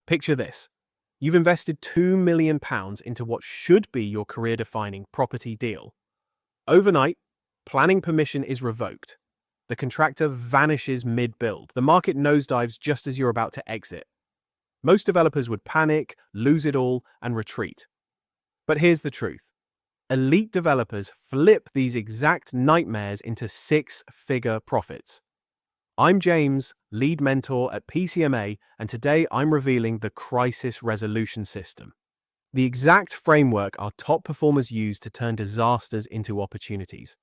Picture this. You've invested £2 million into what should be your career-defining property deal. Overnight, planning permission is revoked. The contractor vanishes mid-build. The market nosedives just as you're about to exit. Most developers would panic, lose it all, and retreat. But here's the truth. Elite developers flip these exact nightmares into six-figure profits. I'm James, lead mentor at PCMA, and today I'm revealing the Crisis Resolution System. The exact framework our top performers use to turn disasters into opportunities.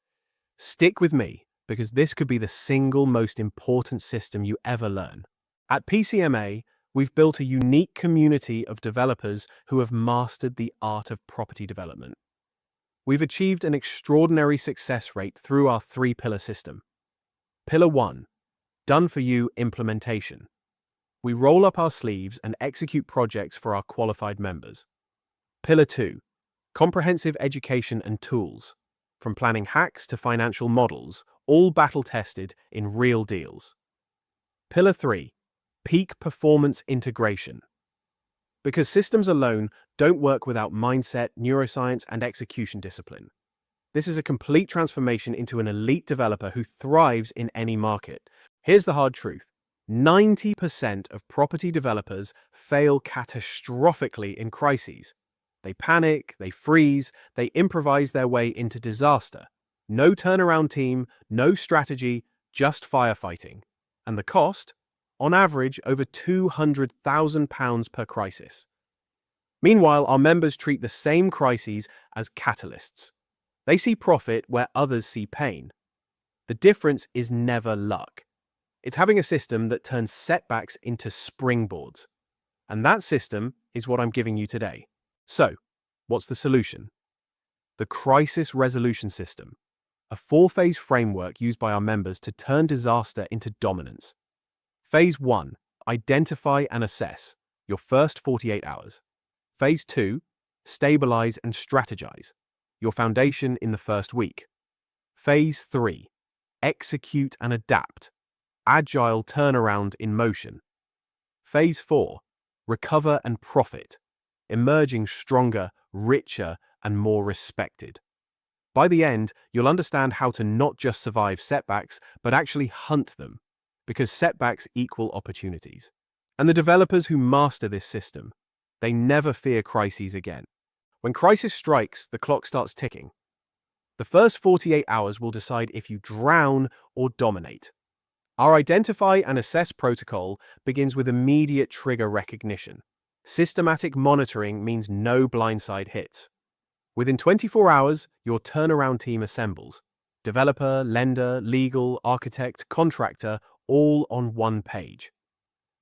Stick with me, because this could be the single most important system you ever learn. At PCMA, we've built a unique community of developers who have mastered the art of property development. We've achieved an extraordinary success rate through our three-pillar system. Pillar 1. Done-for-you implementation. We roll up our sleeves and execute projects for our qualified members. Pillar 2. Comprehensive education and tools. From planning hacks to financial models, all battle-tested in real deals. Pillar 3. Peak performance integration. Because systems alone don't work without mindset, neuroscience, and execution discipline. This is a complete transformation into an elite developer who thrives in any market. Here's the hard truth. 90% of property developers fail catastrophically in crises. They panic, they freeze, they improvise their way into disaster. No turnaround team, no strategy, just firefighting. And the cost? On average, over £200,000 per crisis. Meanwhile, our members treat the same crises as catalysts. They see profit where others see pain. The difference is never luck. It's having a system that turns setbacks into springboards. And that system is what I'm giving you today. So, what's the solution? The Crisis Resolution System, a 4-phase framework used by our members to turn disaster into dominance. Phase 1. Identify and assess, your first 48 hours. Phase 2. Stabilize and strategize, your foundation in the first week. Phase 3. Execute and adapt, Agile turnaround in motion. Phase 4. Recover and profit, emerging stronger, richer, and more respected. By the end, you'll understand how to not just survive setbacks, but actually hunt them, because setbacks equal opportunities. And the developers who master this system, they never fear crises again. When crisis strikes, the clock starts ticking. The first 48 hours will decide if you drown or dominate. Our Identify and Assess protocol begins with immediate trigger recognition. Systematic monitoring means no blindside hits. Within 24 hours, your turnaround team assembles. Developer, lender, legal, architect, contractor, all on one page.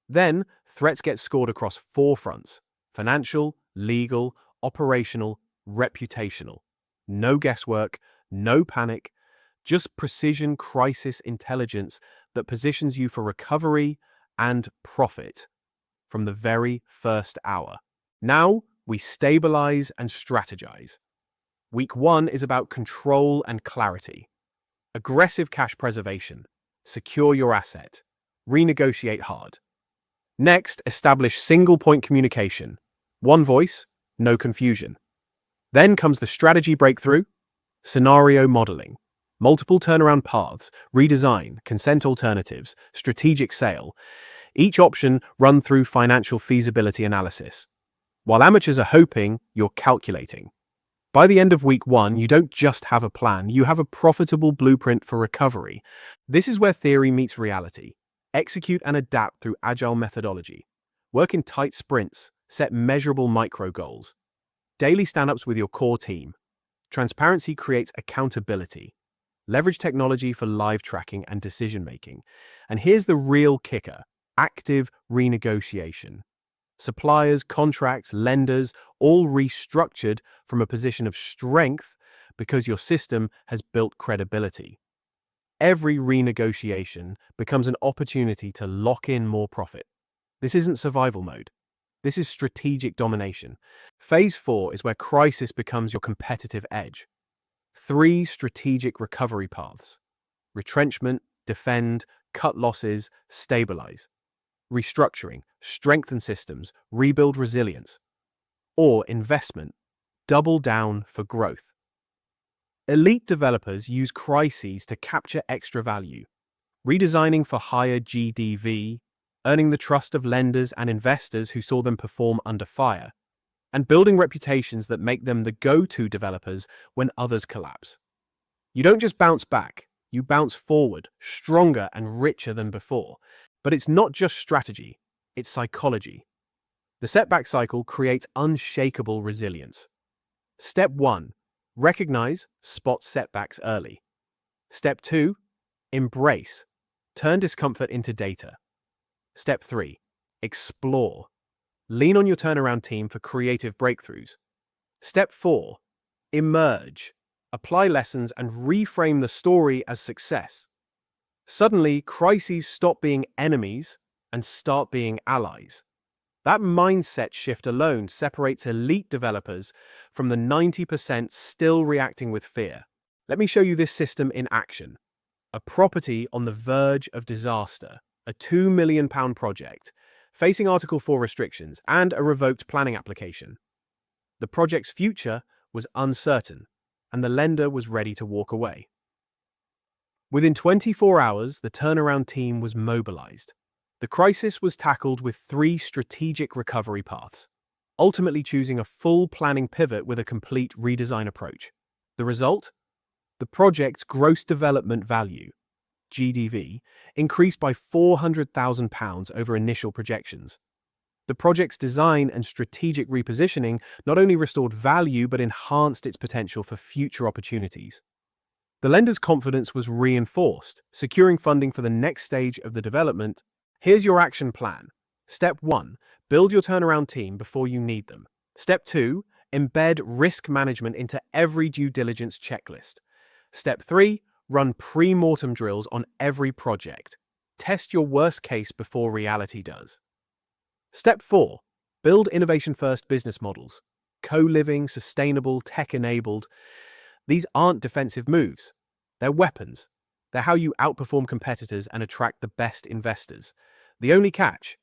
Then, threats get scored across 4 fronts: financial, legal, operational, reputational. No guesswork, no panic, just precision crisis intelligence that positions you for recovery and profit from the very first hour. Now, we stabilize and strategize. Week 1 is about control and clarity. Aggressive cash preservation. Secure your asset. Renegotiate hard. Next, establish single-point communication. One voice, no confusion. Then comes the strategy breakthrough, scenario modeling. Multiple turnaround paths, redesign, consent alternatives, strategic sale. Each option run through financial feasibility analysis. While amateurs are hoping, you're calculating. By the end of week 1, you don't just have a plan, you have a profitable blueprint for recovery. This is where theory meets reality. Execute and adapt through Agile methodology. Work in tight sprints, set measurable micro goals. Daily stand-ups with your core team. Transparency creates accountability. Leverage technology for live tracking and decision-making. And here's the real kicker: active renegotiation. Suppliers, contracts, lenders, all restructured from a position of strength because your system has built credibility. Every renegotiation becomes an opportunity to lock in more profit. This isn't survival mode. This is strategic domination. Phase 4 is where crisis becomes your competitive edge. 3 strategic recovery paths: retrenchment, defend, cut losses, stabilize. restructuring, strengthen systems, rebuild resilience. Or investment, double down for growth. Elite developers use crises to capture extra value, redesigning for higher GDV, earning the trust of lenders and investors who saw them perform under fire, and building reputations that make them the go-to developers when others collapse. You don't just bounce back, you bounce forward, stronger and richer than before. But it's not just strategy, it's psychology. The setback cycle creates unshakable resilience. Step 1. Recognize, spot setbacks early. Step 2. Embrace, turn discomfort into data. Step 3. Explore. Lean on your turnaround team for creative breakthroughs. Step 4. Emerge. Apply lessons and reframe the story as success. Suddenly, crises stop being enemies and start being allies. That mindset shift alone separates elite developers from the 90% still reacting with fear. Let me show you this system in action. A property on the verge of disaster, a £2 million project, facing Article 4 restrictions and a revoked planning application. The project's future was uncertain, and the lender was ready to walk away. Within 24 hours, the turnaround team was mobilized. The crisis was tackled with 3 strategic recovery paths, ultimately choosing a full planning pivot with a complete redesign approach. The result? The project's gross development value, GDV, increased by £400,000 over initial projections. The project's design and strategic repositioning not only restored value but enhanced its potential for future opportunities. The lender's confidence was reinforced, securing funding for the next stage of the development. Here's your action plan. Step 1. Build your turnaround team before you need them. Step 2. Embed risk management into every due diligence checklist. Step 3. Run pre-mortem drills on every project. Test your worst case before reality does. Step 4. Build innovation-first business models. Co-living, sustainable, tech-enabled. These aren't defensive moves. They're weapons. They're how you outperform competitors and attract the best investors. The only catch?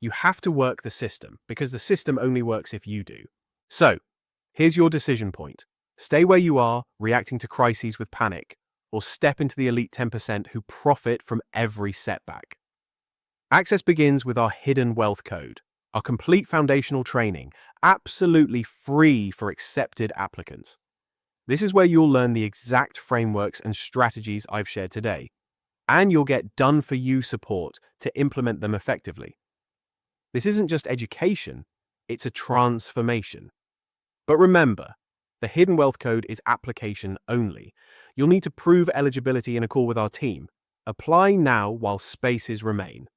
You have to work the system, because the system only works if you do. So, here's your decision point. Stay where you are, reacting to crises with panic, or step into the elite 10% who profit from every setback. Access begins with our hidden wealth code, our complete foundational training, absolutely free for accepted applicants. This is where you'll learn the exact frameworks and strategies I've shared today, and you'll get done-for-you support to implement them effectively. This isn't just education, it's a transformation. But remember, the hidden wealth code is application only. You'll need to prove eligibility in a call with our team. Apply now while spaces remain.